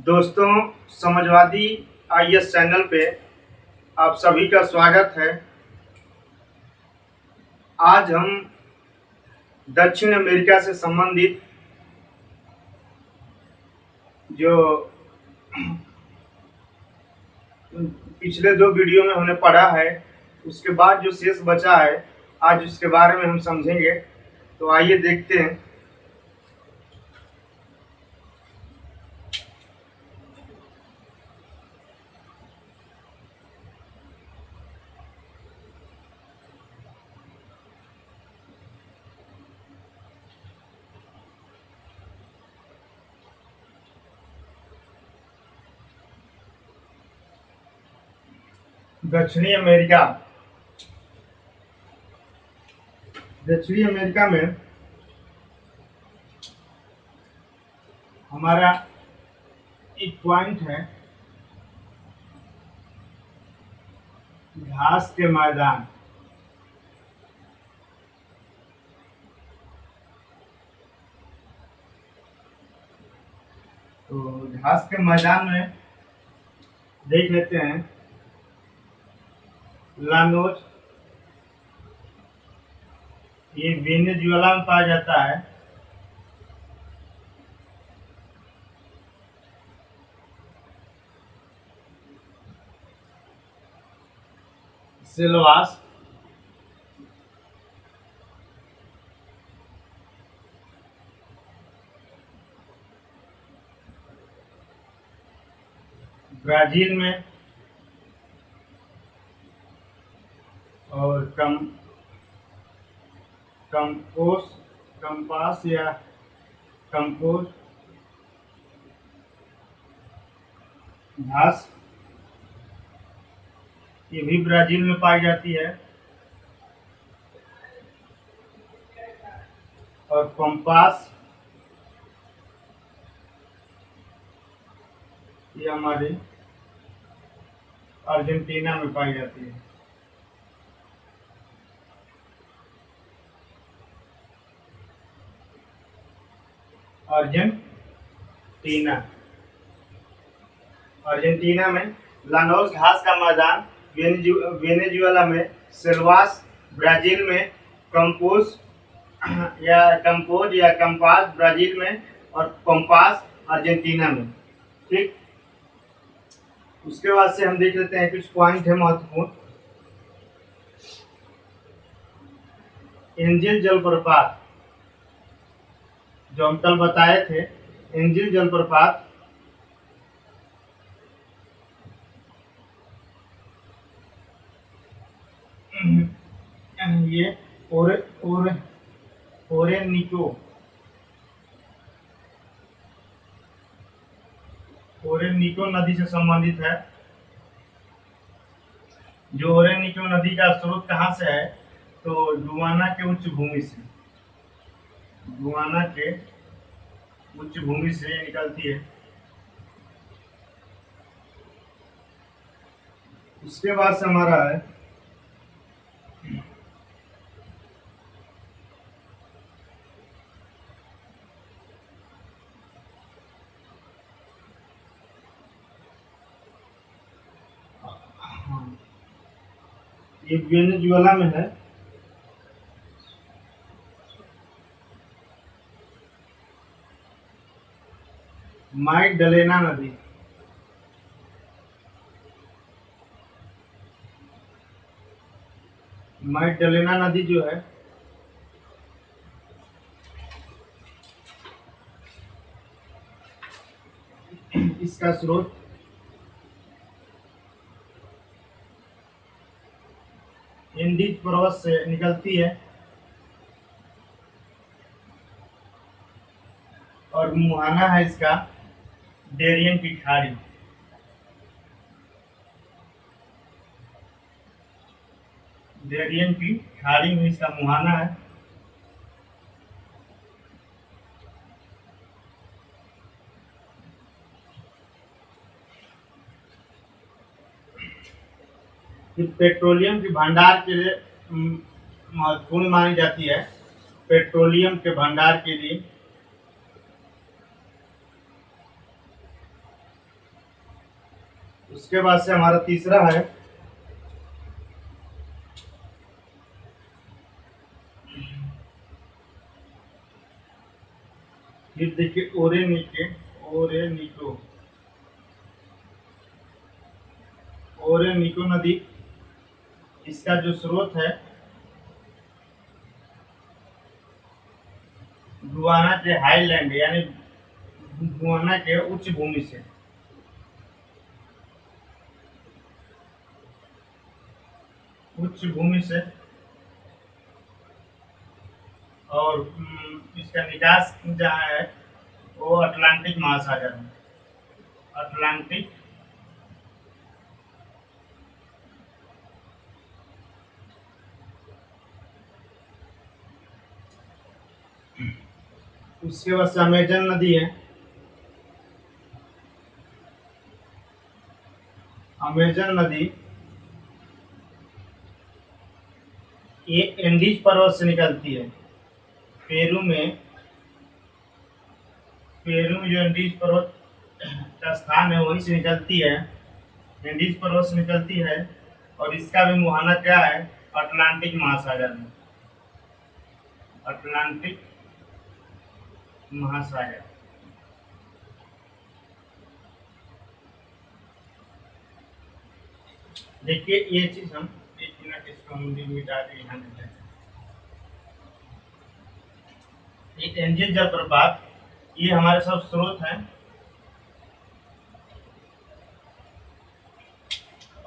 दोस्तों, Samajwadi IAS channel पे आप सभी का स्वागत है। आज हम दक्षिण अमेरिका से संबंधित जो पिछले दो वीडियो में हमने पढ़ा है, उसके बाद जो शेष बचा है, आज उसके बारे में हम समझेंगे। तो आइए देखते हैं। दक्षिणी अमेरिका में हमारा एक पॉइंट है, घास के मैदान। तो घास के मैदान में देख लेते हैं। लानोज, ये वेनेजुएला में पाया जाता है। सिल्वास, ब्राजील में, और कंपास या कंपोज घास, ये भी ब्राजील में पाई जाती है। और पंपास, ये हमारे अर्जेंटीना में पाई जाती है। अर्जेंटीना में लानोस घास का मैदान, वेनेजुएला में सिल्वास, ब्राजील में कंपोज या कंपास ब्राजील में, और पंपास अर्जेंटीना में। ठीक, उसके बाद से हम देख लेते हैं कुछ पॉइंट है महत्वपूर्ण। एंजिल जलप्रपात, जो हम कल बताए थे, एंजिल जलप्रपात ये ओरेनिको नदी से संबंधित है। जो ओरेनिको नदी का स्रोत कहाँ से है? तो गुआना के उच्च भूमि से, निकलती है। उसके बाद से हमारा है ये वेनेजुएला में है। मैगडलेना नदी जो है, इसका स्रोत एंडीज पर्वत से निकलती है, और मुहाना है इसका डेरियन की खाड़ी। में इसका मुहाना है। पेट्रोलियम के भंडार के लिए महत्वपूर्ण मानी जाती है। पेट्रोलियम के भंडार के लिए उसके बाद से हमारा तीसरा है फिर देखिए ओरेनिको नदी। इसका जो स्रोत है गुआना के हाईलैंड यानी गुआना के उच्च भूमि से। और इसका निकास जहाँ है वो अटलांटिक महासागर में। अटलांटिक उसके बाद से अमेजन नदी है। अमेजन नदी ये एंडीज पर्वत से निकलती है। पेरू में जो एंडीज पर्वत का स्थान है वहीं से निकलती है। एंडीज पर्वत से निकलती है और इसका भी मुहाना क्या है? अटलांटिक महासागर में। अटलांटिक महासागर। देखिए ये चीज हम 1 मिनट इसको मिटा के यहाँ देते हैं। एक एंजिल जलप्रपात ये हमारे सब स्रोत हैं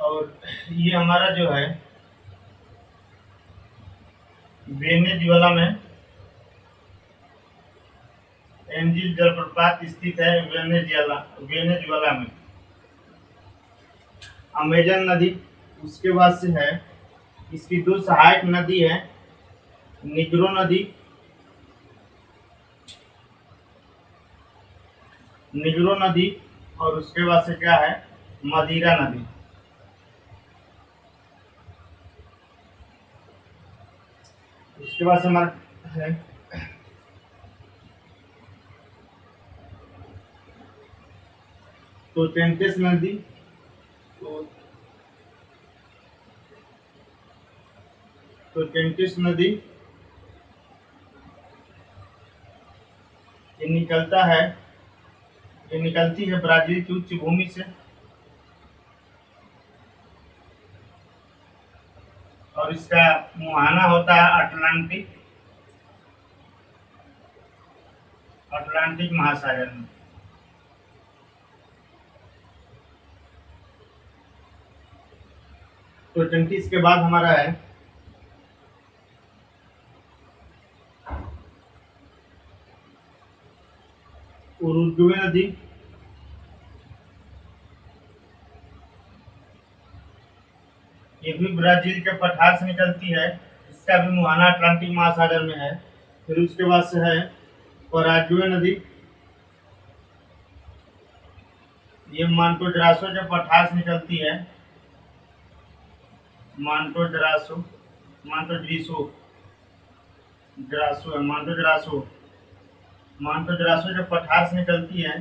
और ये हमारा जो है वेनेजुएला में एंजिल जलप्रपात स्थित है। वेनेजुएला में अमेजन नदी। उसके बाद से है इसकी दो सहायक नदी है निग्रो नदी और उसके बाद से क्या है? मदिरा नदी। उसके बाद से हमारा है टोटेंटिस नदी। टोटेंटिस नदी ये निकलती है ब्राजील की उच्च भूमि से और इसका मुहाना होता है अटलांटिक महासागर में। टोटेंटिस के बाद हमारा है उरुग्वे नदी। ये भी ब्राजील के पठार से निकलती है। इसका भी मुहाना अटलांटिक महासागर में है। फिर उसके बाद से है पराग्वे नदी। ये मांटो ड्रासो के पठार से निकलती है। मांटो ड्रासो के पठार से निकलती है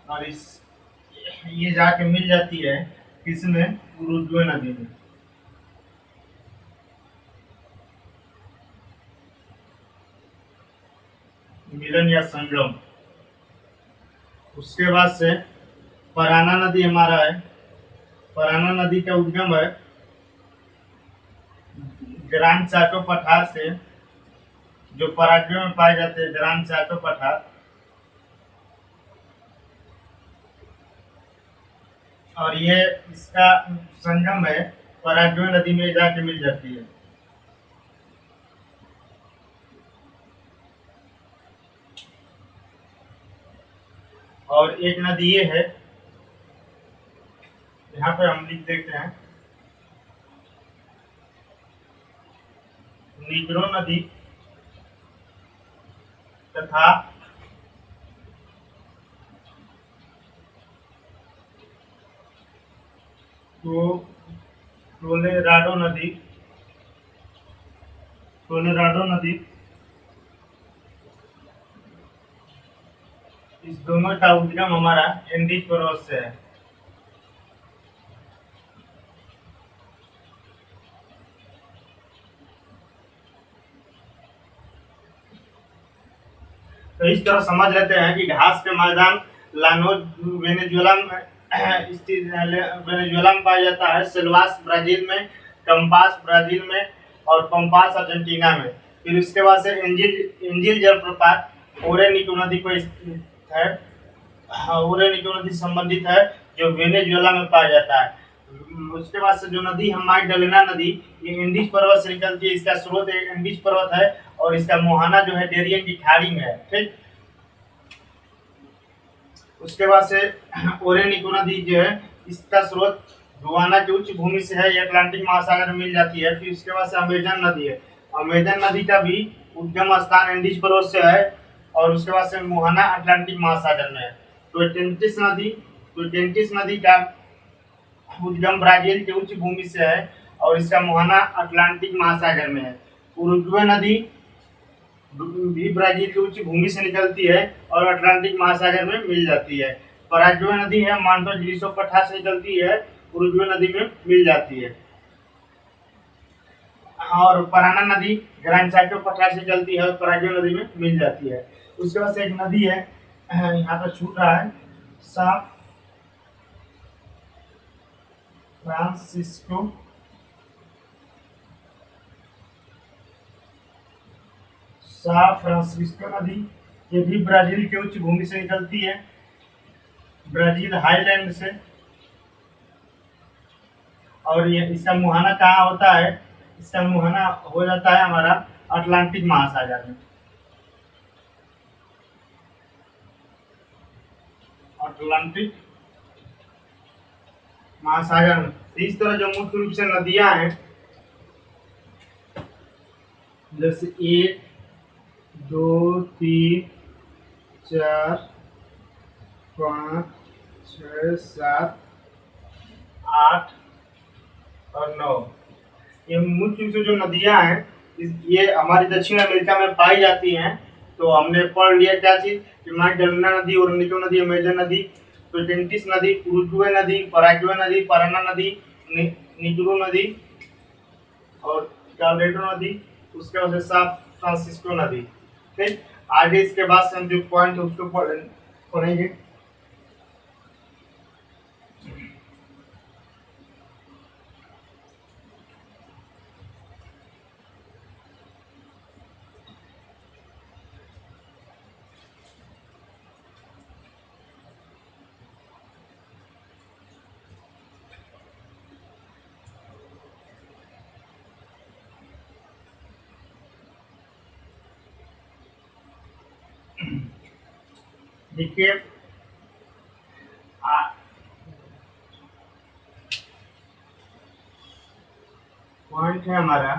और ये जाके मिल जाती है किसमें? उरुग्वे नदी में। मिलन या संगम। उसके बाद से पराना नदी हमारा है। पराना नदी का उद्गम है ग्रांड चाको पठार से, जो पराग्वे में पाए जाते हैं। ग्रांड चाको पठार और ये इसका संगम है पराग्वे नदी में जाके मिल जाती है। और एक नदी ये है, यहाँ पे हम लिख देते हैं निग्रो नदी तथा कोलोराडो नदी। इस दोनों का उद्गम हमारा एंडीज पर्वत से है। तो इस तरह समझ लेते हैं कि घास के मैदान लानोज वेनेजुएला में स्थित वेनेजुएला में पाया जाता है, सिल्वास ब्राजील में, कंपास ब्राजील में और पंपास अर्जेंटीना में। फिर उसके बाद से एंजिल जलप्रपात ओरेनिको नदी को स्थित है, ओरेनिको नदी संबंधित है जो वेनेजुएला में पाया जाता है। उसके बाद से जो नदी है मैगडालेना नदी, ये इंडीज पर्वत से निकलती है, इसका स्रोत इंडीज पर्वत है और इसका मुहाना जो है डेरियन की खाड़ी में है। ठीक, उसके बाद से ओरेनिको नदी जो है इसका स्रोत गुआना की उच्च भूमि से है, ये अटलांटिक महासागर में मिल जाती है। फिर उसके बाद से अमेजन नदी है, अमेजन नदी का भी उद्गम स्थान इंडीज पर्वत से है और उसके बाद से मुहाना अटलांटिक महासागर में है। टोटेंटिस नदी का उद्गम ब्राजील के उच्च भूमि से है और इसका मुहाना अटलांटिक महासागर में है। उरुग्वे नदी भी ब्राजील की उच्च भूमि से निकलती है और अटलांटिक महासागर में मिल जाती है। पराग्वे नदी है मांटो जिलिसो पठार से निकलती है, उरुग्वे नदी में मिल जाती है। और पराना नदी ग्रैंड साइटो पठार से चलती है और पराग्वे नदी में मिल जाती है। उसके बाद से एक नदी है, यहाँ पर छूट रहा है, साफ फ्रांसिस्को नदी, ये भी ब्राजील के उच्च भूमि से निकलती है, ब्राजील हाईलैंड से। और ये इसका मुहाना कहाँ होता है, इसका मुहाना हो जाता है हमारा अटलांटिक महासागर में, अटलांटिक महासागर में। इस तरह जो मुख्य रूप से नदियां हैं, जैसे 1 2 3 4 5 6 7 8 और 9, ये मुख्य रूप से जो नदियां हैं ये हमारी दक्षिण अमेरिका में पाई जाती हैं। तो हमने पढ़ लिया क्या चीज कि मैगडालेना नदी, ओरेनिको नदी, अमेजन नदी, टोटेंटिस नदी, उरुग्वे नदी, पराग्वे नदी, paraná नदी, निग्रो नदी और कैलडेरो नदी, उसके बाद से सैन फ्रांसिस्को नदी। ठीक, आगे इसके बाद से हम जो पॉइंट है उसको पढ़ेंगे। देखिए पॉइंट है हमारा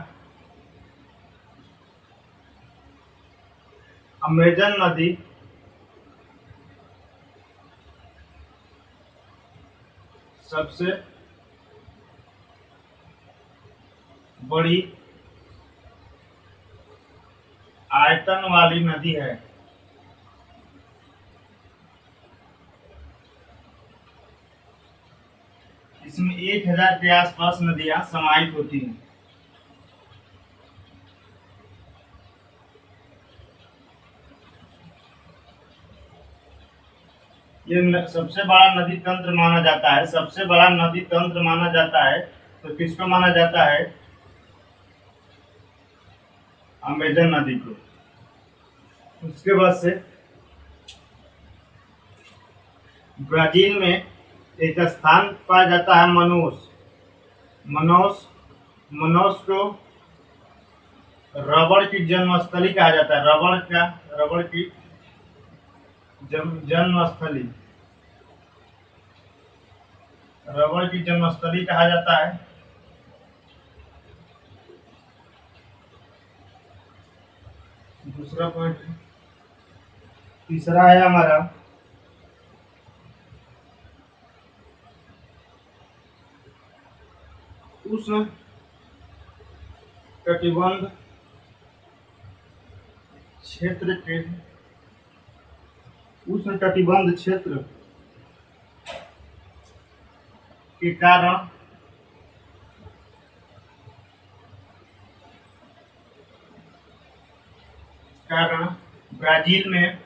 अमेजन नदी सबसे बड़ी आयतन वाली नदी है। इसमें 1000 के आसपास नदियां समाहित होती हैं। ये सबसे बड़ा नदी तंत्र माना जाता है, सबसे बड़ा नदी तंत्र माना जाता है। तो किसको माना जाता है? अमेजन नदी को। उसके बाद से ब्राजील में एक स्थान पाया जाता है मनोस को रबड़ की जन्मस्थली कहा जाता है। रबड़ की जन्मस्थली कहा जाता है। दूसरा पॉइंट, तीसरा है हमारा उष्ण कटिबंध क्षेत्र के कारण ब्राजील में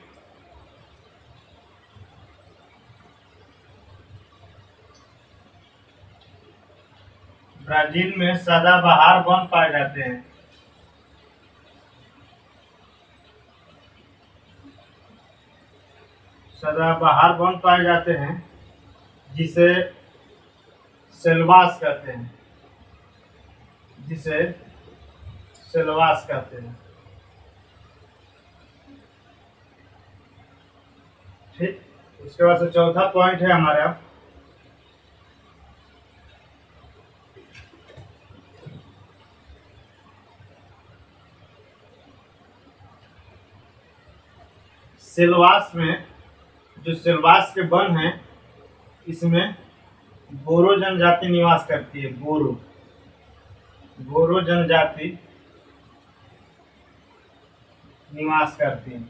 ब्राजील में सदाबहार वन पाए जाते हैं। सदाबहार वन पाए जाते हैं जिसे सेल्वास कहते हैं, जिसे सेल्वास कहते हैं। ठीक, उसके बाद से चौथा पॉइंट है हमारा सेल्वास में, जो सेल्वास के वन हैं इसमें बोरो जनजाति निवास करती है। बोरो जनजाति निवास करती है।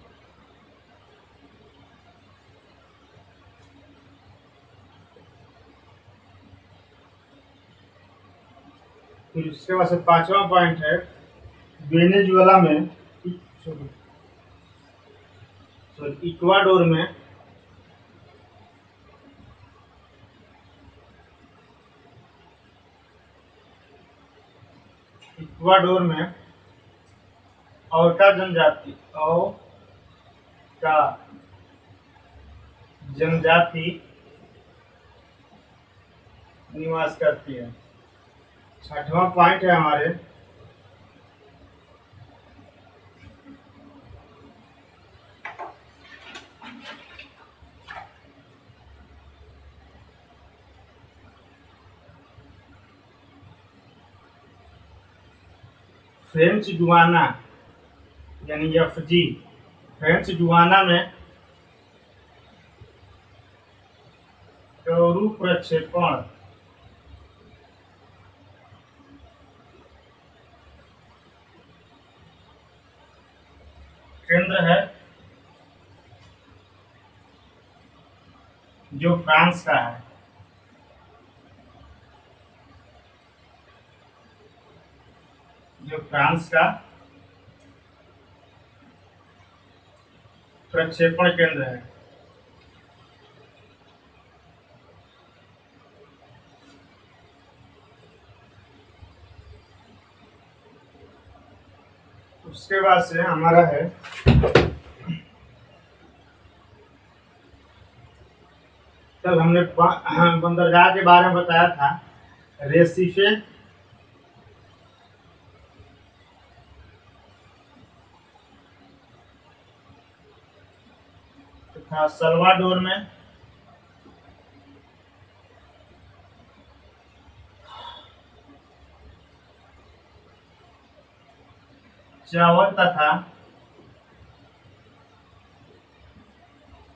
फिर उसके बाद से पांचवा पॉइंट है वेनेजुएला में, इक्वाडोर में औरका जनजाति निवास करती है। छठवां पॉइंट है हमारे फ्रेंच गुआना यानी एफजी। फ्रेंच गुआना में चौरू प्रक्षेपण केंद्र है जो फ्रांस का है। जो फ्रांस का प्रक्षेपण केंद्र है। उसके बाद से हमारा है तब हमने बंदरगाह के बारे में बताया था, रेसिफे तथा सल्वाडोर में चावल तथा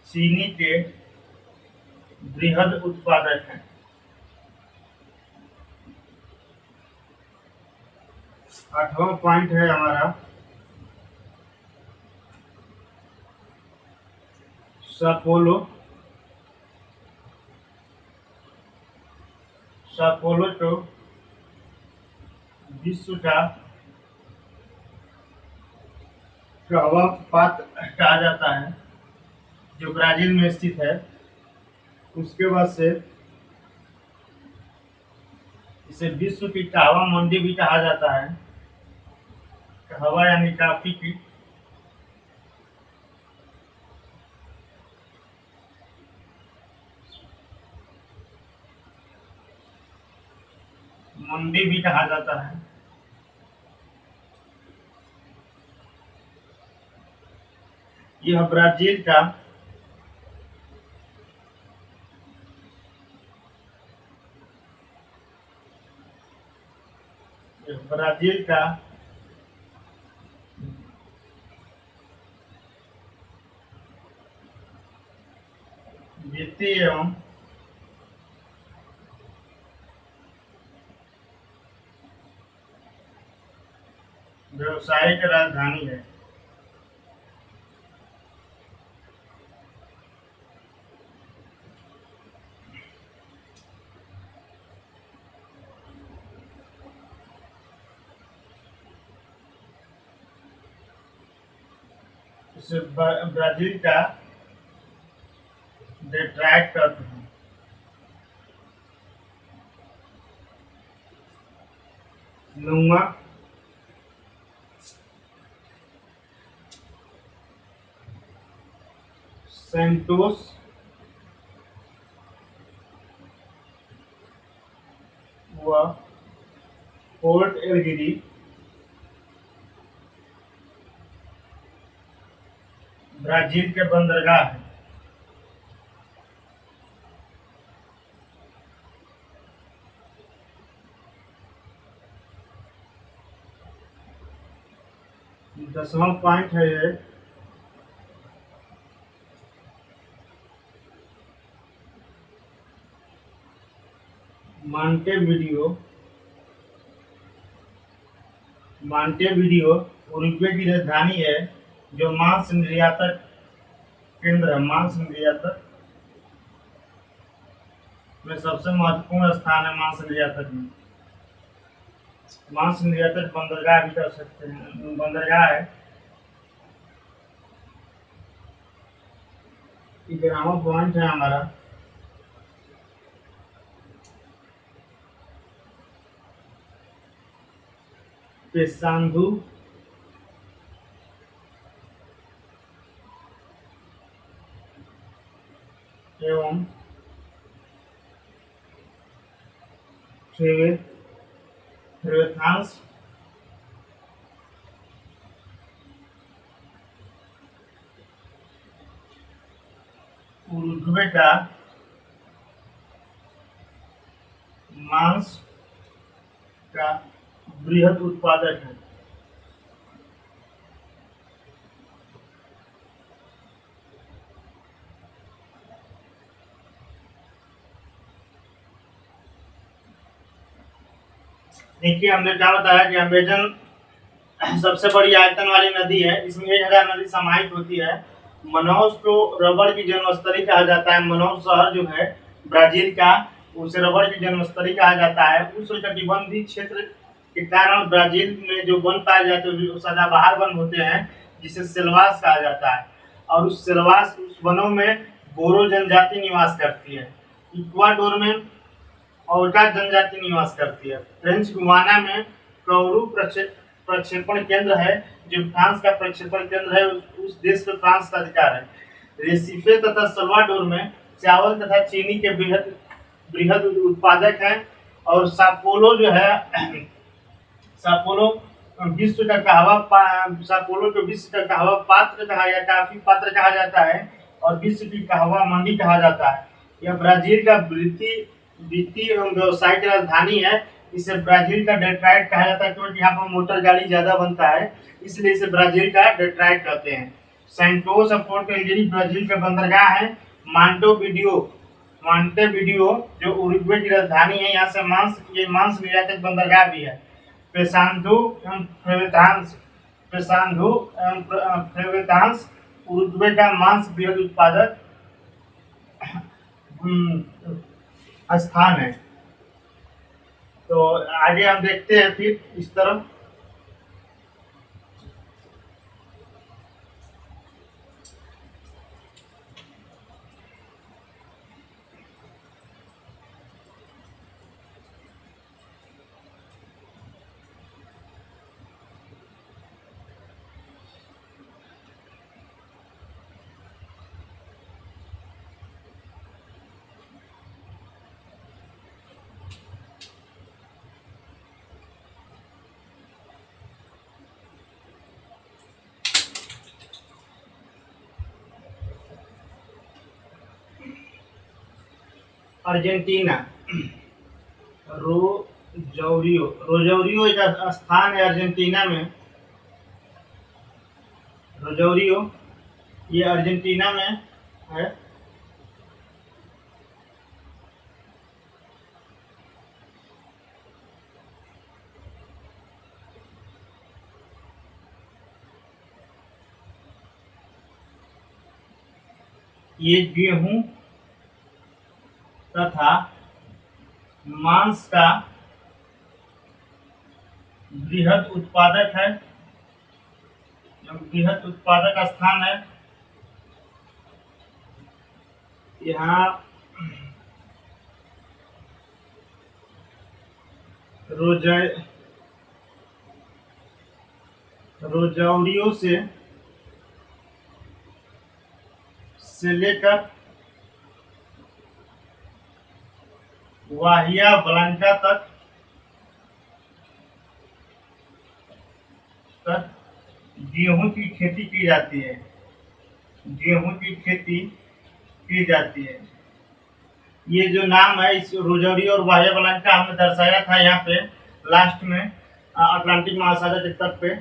चीनी के बृहद उत्पादक हैं। आठवां पॉइंट है हमारा सापोलो तो विश्व का कहवा पात कहा जाता है, जो ब्राजील में स्थित है। उसके बाद से इसे विश्व की कहवा मंडी भी कहा जाता है। कहवा यानी कॉफी की। मंडी भी कहा जाता है। यह ब्राजील का वित्तीय एवं व्यावसायिक राजधानी है। इसे ब्राजील का डेट्राइट करते हैं। नौवा सेंटोस, व पोर्ट एलगिरी ब्राजील के बंदरगाह है। दसवां पॉइंट है ये, मांटेवीडियो मांटेवीडियो उरुग्वे की राजधानी है, जो मांस निर्यातक केंद्र है। मांस निर्यातक में सबसे महत्वपूर्ण स्थान है। मांस निर्यातक में मांस निर्यातक बंदरगाह भी कर सकते हैं, बंदरगाह है। 11वां पॉइंट है हमारा पेसांदू एवं थ्रेवेथांस उरुग्वे का मांस का बृहद उत्पादक है। देखिए, हमने क्या बताया कि अमेजन सबसे बड़ी आयतन वाली नदी है। इसमें 1000 नदी समाहित होती है। मनाउस को रबड़ की जन्मस्थली कहा जाता है। मनाउस शहर जो है ब्राजील का, उसे रबड़ की जन्मस्थली कहा जाता है। उष्णकटिबंधीय क्षेत्र के कारण ब्राजील में जो वन पाए जाते हैं वो सदाबहार वन होते हैं, जिसे सेल्वास कहा जाता है। और उस वनों में बोरो जनजाति निवास करती है। इक्वाडोर में ओल्टा जनजाति निवास करती है। फ्रेंच गुयाना में कौरू प्रक्षेपण केंद्र है, जो फ्रांस का प्रक्षेपण केंद्र है। उस देश में फ्रांस का अधिकार है। रेसिफे तथा सल्वाडोर में चावल तथा चीनी के बृहद उत्पादक हैं। और सापोलो जो है, सापोलो विश्व का सापोलो को विश्व का कहवा पात्र कहा या काफी पात्र कहा जाता है, और विश्व की कहवा मंडी कहा जाता है। यह ब्राजील का वित्तीय एवं व्यवसायिक राजधानी है। इसे ब्राजील का डेट्राइट कहा जाता है, क्योंकि यहाँ पर मोटर गाड़ी ज्यादा बनता है, इसलिए इसे ब्राजील का डेट्राइट कहते हैं। सैंटोस और पोर्ट एलगिरी ब्राजील का बंदरगाह है। मांटेवीडियो जो उरुग्वे की राजधानी है, यहाँ से मांस निर्यातक बंदरगाह भी है। पेसांदू एवं फ्रेवेतांस उरुग्वे का मांस बृहद उत्पादक स्थान है। तो आगे हम देखते हैं फिर इस तरफ। अर्जेंटीना, रोजौरियो एक स्थान है अर्जेंटीना में। रोजौरियो ये अर्जेंटीना में है। ये गेहूं तथा मांस का बृहद उत्पादक है, बृहद उत्पादक स्थान है। यहाँ रोजौरियो से लेकर वाहिया ब्लांका तक गेहूं की खेती की जाती है। गेहूं की खेती की जाती है। ये जो नाम है इस रोजौरी और वाहिया ब्लांका हमने दर्शाया था यहाँ पे लास्ट में अटलांटिक महासागर के तट पे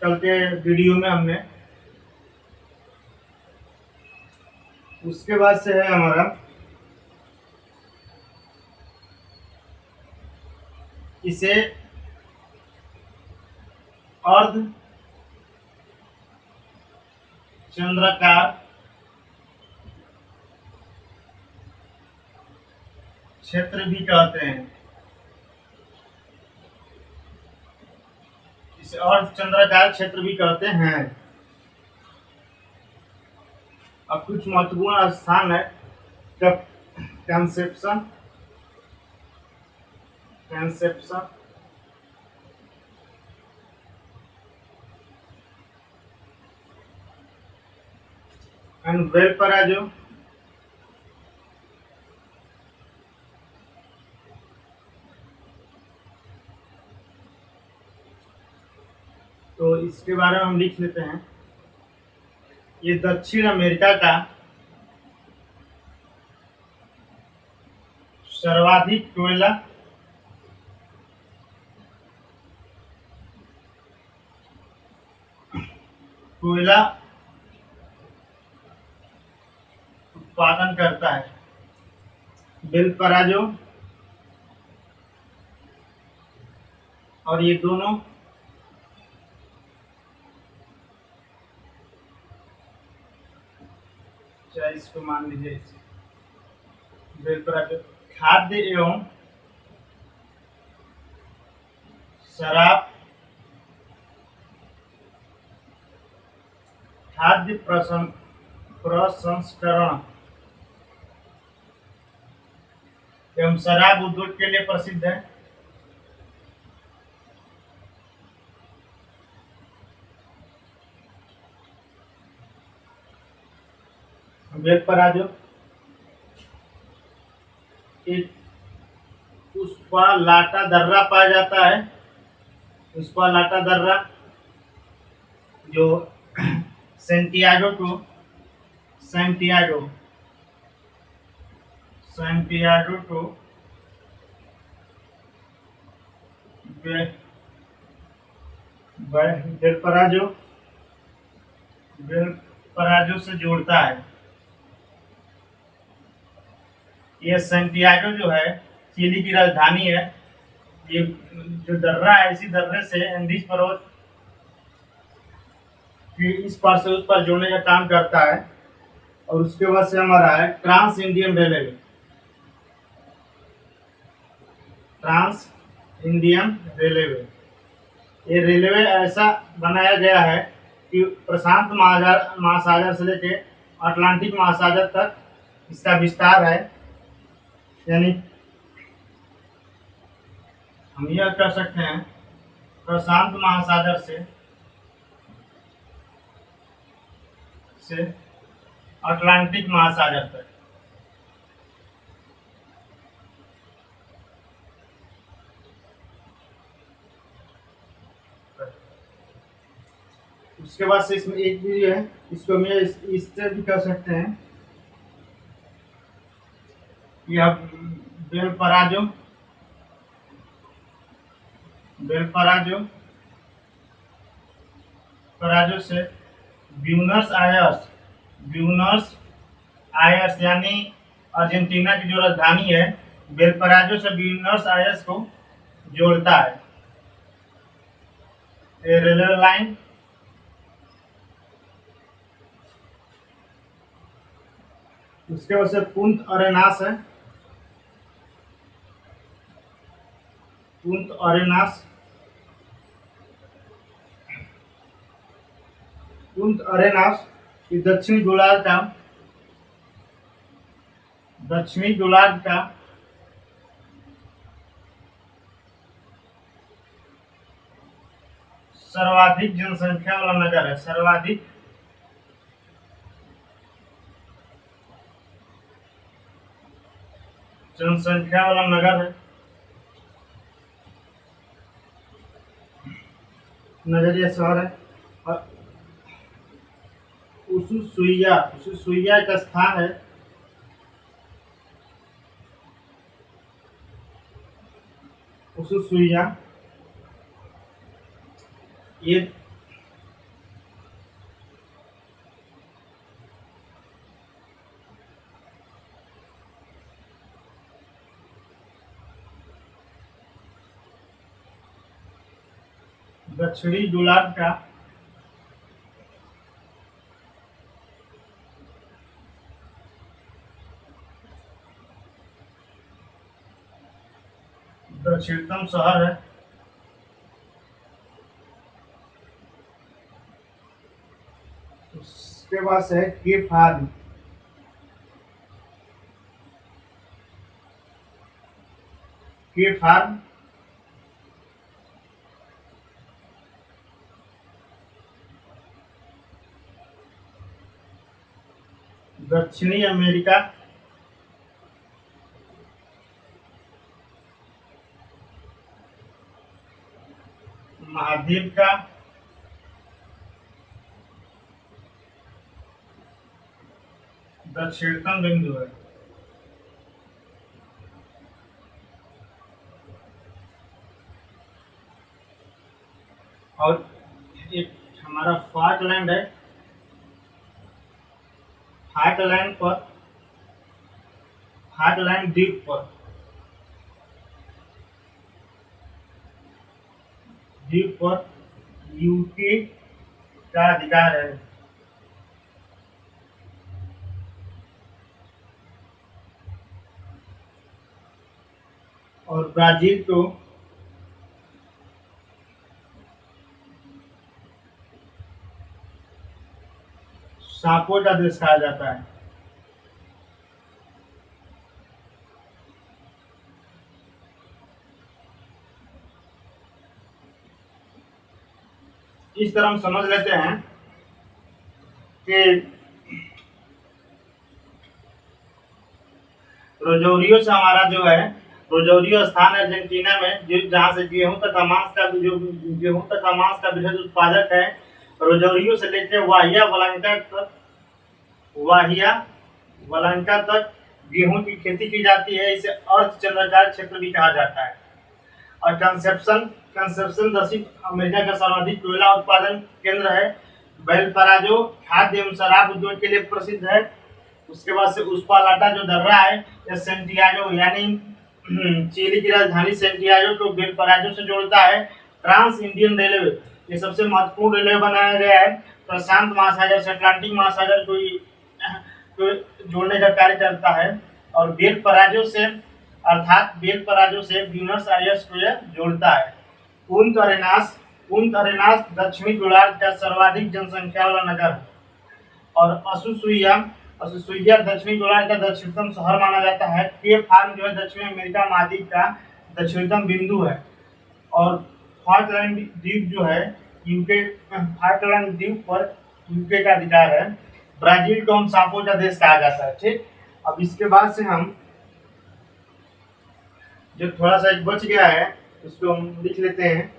चलते वीडियो में हमने। उसके बाद से है हमारा इसे अर्ध चंद्राकार क्षेत्र भी कहते हैं। इसे अर्ध चंद्राकार क्षेत्र भी कहते हैं। अब कुछ महत्वपूर्ण स्थान है कंसेप्शन एंड वेलपराजो, तो इसके बारे में हम लिख लेते हैं। ये दक्षिण अमेरिका का सर्वाधिक कोयला उत्पादन करता है। वेलपराजो और ये दोनों चाहे इसको मान लीजिए वेलपराजो खाद्य एवं शराब खाद्य प्रसंस्करण एवं शराब उद्योग के लिए प्रसिद्ध है। वेलपराजो एक उस्पालाटा दर्रा पाया जाता है। उस्पालाटा दर्रा जो सैंटियागो टू वेलपराजो से जोड़ता है। यह सैंटियागो जो है चिली की राजधानी है। ये जो दर्रा है इसी दर्रे से एंडीज पर्वत इस पार से उस पार जोड़ने का काम करता है। और उसके बाद से हमारा है ट्रांस इंडियन रेलवे। ये रेलवे ऐसा बनाया गया है कि प्रशांत महासागर से लेकर अटलांटिक महासागर तक इसका विस्तार है। यानी हम यह कह सकते हैं प्रशांत महासागर से अटलांटिक महासागर तक। उसके बाद से इसमें एक भी है, इसको मैं इससे भी कह सकते हैं यह वेलपराजो से ब्यूनस आयर्स यानी अर्जेंटीना की जो राजधानी है वेलपराजो से ब्यूनस आयर्स को जोड़ता है। रेलवे लाइन उसके बाद से पुंत अरेनास है। पुंत अरेनास दक्षिणी गोलार्ध का सर्वाधिक जनसंख्या वाला नगर है, सर्वाधिक जनसंख्या वाला नगर है, नगर या शहर है। और उसुसुइया का स्थान है, उसुसुइया ये दक्षिणी गोलार्ध का दक्षिणतम शहर है। उसके पास है केप हार्न, केप हार्न दक्षिणी अमेरिका महाद्वीप का दक्षिणतम बिंदु है। और एक हमारा फाकलैंड है, फाकलैंड पर, फाकलैंड द्वीप पर यूके का अधिकार है। और ब्राजील को सांपों का देश कहा जाता है। इस तरह हम समझ लेते हैं कि रोजोरियो से हमारा जो है, रोजोरियो स्थान अर्जेंटीना में, जो जहाँ से गेहूं तथा मांस का वृहद उत्पादक है। रोजोरियो से लेकर वाहिया वलांका तक गेहूं की खेती की जाती है। इसे अर्ध चंद्राकार क्षेत्र भी कहा जाता है। और कंसेप्शन दक्षिण अमेरिका का सर्वाधिक कोयला उत्पादन केंद्र है। वेलपराजो खाद्य एवं शराब उद्योग के लिए प्रसिद्ध है। उसके बाद से उस्पालाटा जो दर्रा है, या सेंटियागो यानी चिली की राजधानी सेंटियागो को वेलपराजो से जोड़ता है। ट्रांस इंडियन रेलवे ये सबसे महत्वपूर्ण रेलवे बनाया गया है। प्रशांत महासागर से अटलांटिक महासागर को जोड़ने का कार्य करता है। और वेलपराजो से ब्यूनस आयर्स को यह जोड़ता है। पूंत अरेनास दक्षिणी गोलार्ध का सर्वाधिक जनसंख्या वाला नगर है। और असुसुइया दक्षिणी गोलार्ध का दक्षिणतम शहर माना जाता है। केप हार्न जो है दक्षिणी अमेरिका महाद्वीप का दक्षिणतम बिंदु है। और फॉकलैंड द्वीप जो है यूके, फॉकलैंड द्वीप पर यूके का अधिकार है। ब्राजील को हम सांपों का देश कहा जाता है। ठीक, अब इसके बाद से हम जो थोड़ा सा एक बच गया है उसको हम लिख लेते हैं।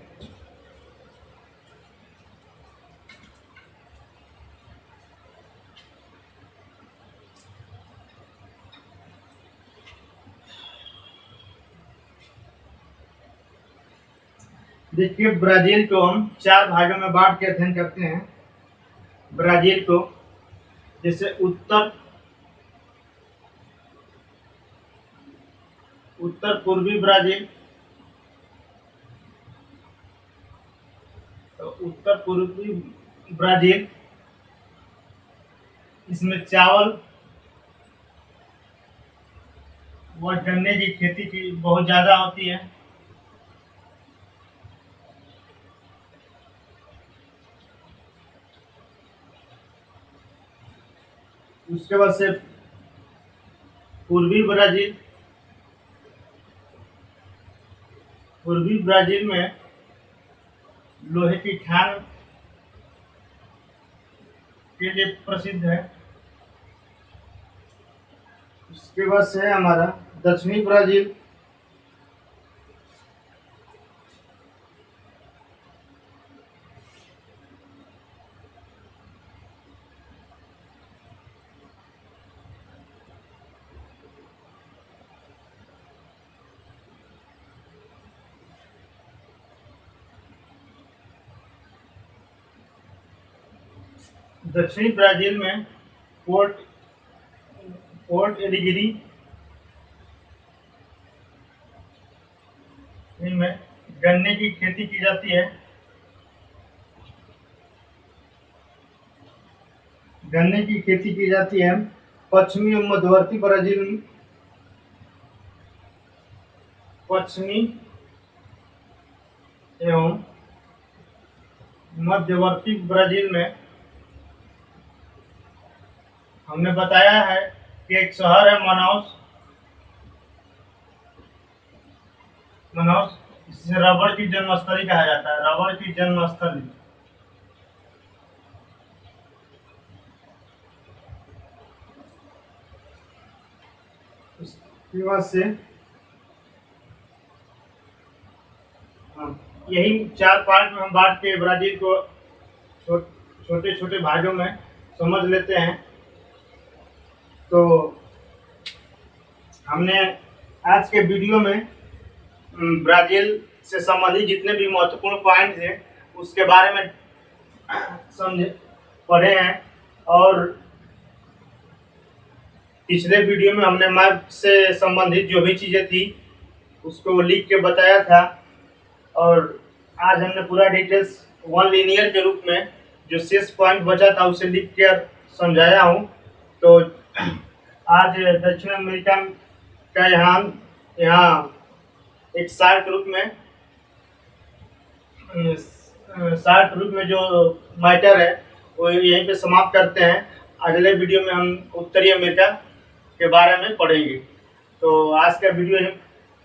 देखिए, ब्राजील को हम 4 भागों में बांट के अध्ययन करते हैं। ब्राजील को जैसे उत्तर पूर्वी ब्राजील, तो उत्तर पूर्वी ब्राजील, इसमें चावल व गन्ने की खेती की बहुत ज्यादा होती है। उसके बाद से पूर्वी ब्राजील में लोहे की खान के लिए प्रसिद्ध है। उसके बाद से है हमारा दक्षिणी ब्राजील। दक्षिणी ब्राजील में पोर्ट पोर्ट एलिगिरी में गन्ने की खेती की जाती है। गन्ने की खेती की जाती है। पश्चिमी और मध्यवर्ती ब्राजील पश्चिमी एवं मध्यवर्ती ब्राजील में हमने बताया है कि एक शहर है मनाउस। इसे रबड़ की जन्मस्थली कहा जाता है। रबड़ की जन्मस्थली। उसके बाद से यही 4 पार्ट में हम बांट के ब्राजील को छोटे छोटे भागों में समझ लेते हैं। तो हमने आज के वीडियो में ब्राजील से संबंधित जितने भी महत्वपूर्ण पॉइंट थे उसके बारे में पढ़े हैं। और पिछले वीडियो में हमने मैप से संबंधित जो भी चीज़ें थी उसको लिख के बताया था। और आज हमने पूरा डिटेल्स वन लीनियर के रूप में जो शेष पॉइंट बचा था उसे लिख कर समझाया हूँ। तो आज दक्षिण अमेरिका का यहाँ एक शार्ट रूप में जो मैटर है वो यहीं पे समाप्त करते हैं। अगले वीडियो में हम उत्तरी अमेरिका के बारे में पढ़ेंगे। तो आज का वीडियो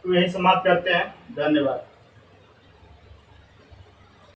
यहीं समाप्त करते हैं। धन्यवाद।